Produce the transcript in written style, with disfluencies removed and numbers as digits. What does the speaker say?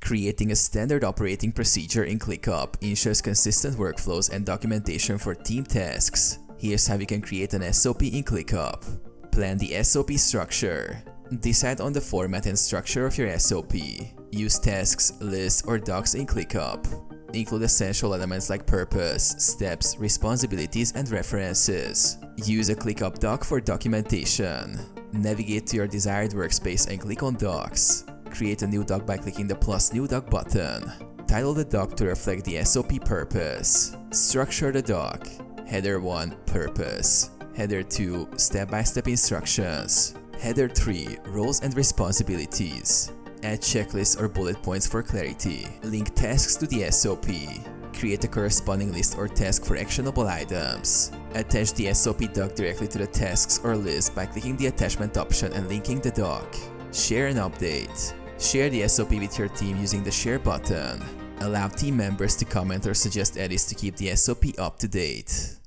Creating a standard operating procedure in ClickUp ensures consistent workflows and documentation for team tasks. Here's how you can create an SOP in ClickUp. Plan the SOP structure. Decide on the format and structure of your SOP. Use tasks, lists, or docs in ClickUp. Include essential elements like purpose, steps, responsibilities, and references. Use a ClickUp doc for documentation. Navigate to your desired workspace and click on Docs. Create a new doc by clicking the plus New Doc button. Title the doc to reflect the SOP purpose. Structure the doc. Header 1 Purpose. Header 2 Step-by-step instructions. Header 3 Roles and responsibilities. Add checklists or bullet points for clarity. Link tasks to the SOP. Create a corresponding list or task for actionable items. Attach the SOP doc directly to the tasks or list by clicking the attachment option and linking the doc. Share and update. Share the SOP with your team using the share button. Allow team members to comment or suggest edits to keep the SOP up to date.